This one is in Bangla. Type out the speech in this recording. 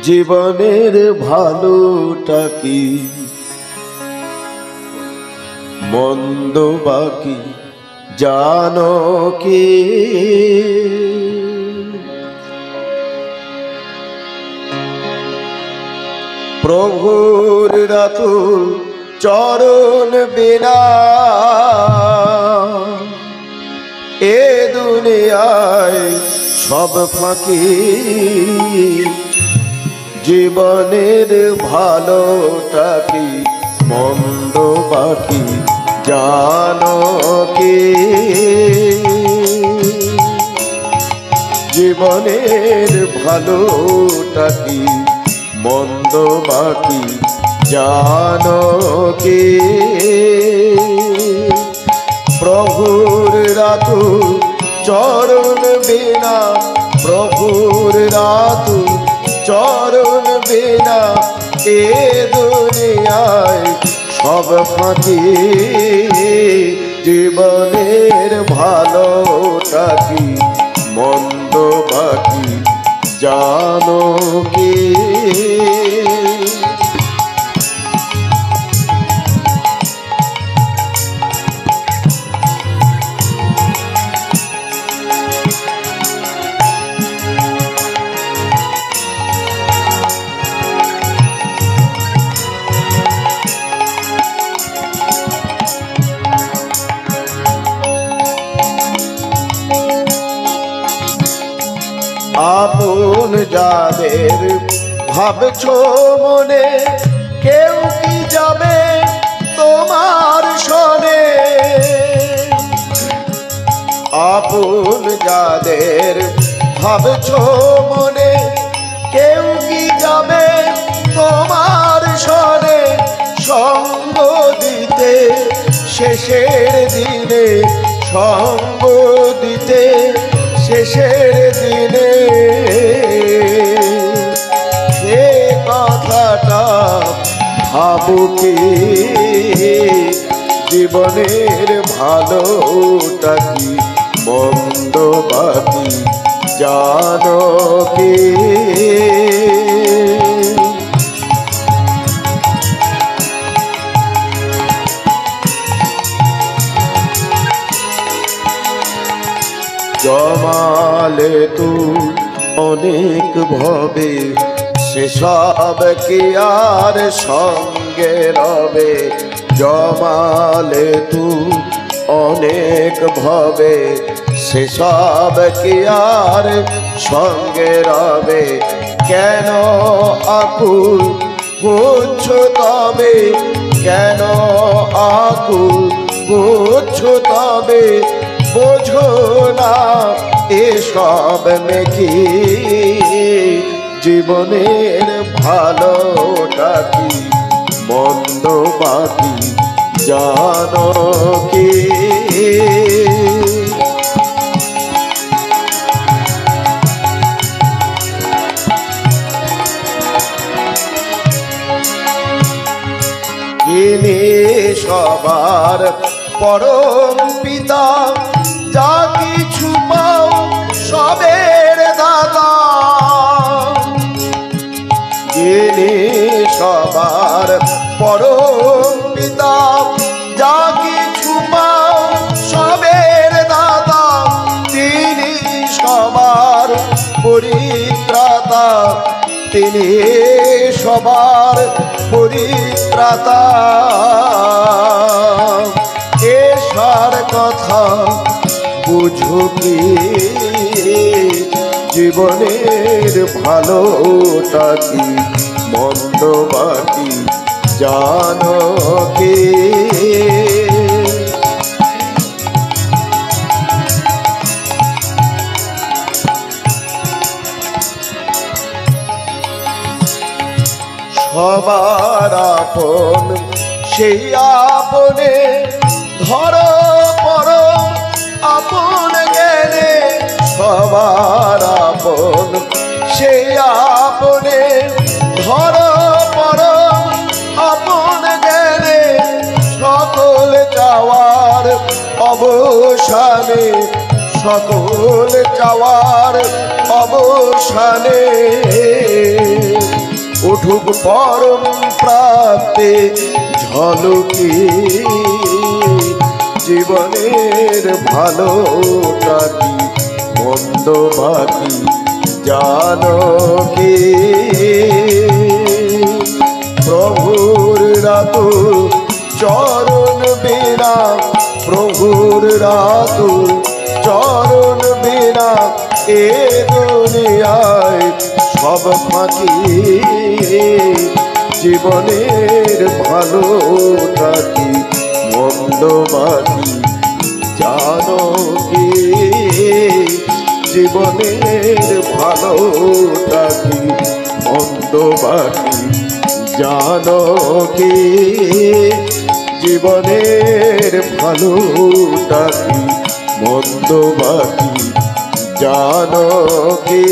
জীবনের ভালোটা কি মন্দ বাকি জানো কি? প্রভুর রাতুল চরণ বিনা এ দুনিয়ায় সব ফাঁকি। জীবনের ভালোটা কি মন্দ বাকি জানো কি? জীবনের ভালোটা কি মন্দ বাকি জানো কি? প্রভুর রাতুল চরণ বিনা, প্রভুর রাতুল চরণ বিনা এ দুনিয়ায় সব ফাঁকি। জীবনের ভালোটা কি মন্দ বাকি জানো কি? আপন যাদের ভাবছো মনে, কেউ কি যাবে তোমার শনে? আপন যাদের ভাবছো মনে, কেউ কি যাবে তোমার শনে? সঙ্গ দিতে শেষের দিনে, সঙ্গ দিতে শেষের দিনে সে কথাটা ভাবো কি? জীবনের ভালোটা কি মন্দ বাকি জানো কি? জমালে তু অনেক ভবে, সেসব কি আর সঙ্গে রবে? জমালে তু অনেক ভবে, সেসব কি আর সঙ্গে রবে? কেন আকুল হচ্ছো তবে, কেন আকুল হচ্ছো তবে? বোঝো না এসব মেকি। জীবনের ভালোটা কি মন্দ বাকি জানো কি? তিনি সবার পরম পিতা, যা কিছু পাও সবের দাতা। যিনি সবার পরম পিতা, যা কিছু পাও সবের দাতা। তিনি সবার পরিত্রাতা, তিনি সবার পরিত্রাতা। এসার কথা বুঝো কি? জীবনের ভালোটা কি মন্দ বাকি জানো কি? সবার আপন সেই আপনে, ধরো পরম আপন জ্ঞানে। সবার আপন সেই আপনে, ধরো পরম আপন জ্ঞানে। সকল চাওয়ার অবসানে, সকল চাওয়ার অবসানে উঠুক পরম প্রাপ্তে ঝলকি, জীবনের ভালোটা কি মন্দ বাকি জানো কি। প্রভুর রাতুল চরণ বিনা, প্রভুর রাতুল চরণ বিনা এ দুনিয়ায় সব ফাঁকি, জীবনের ভালোটা কি মন্দ বাকি জানো কি। জীবনের ভালোটা কি মন্দ বাকি জানো কি। জীবনের ভালোটা কি মন্দ বাকি জানো কি।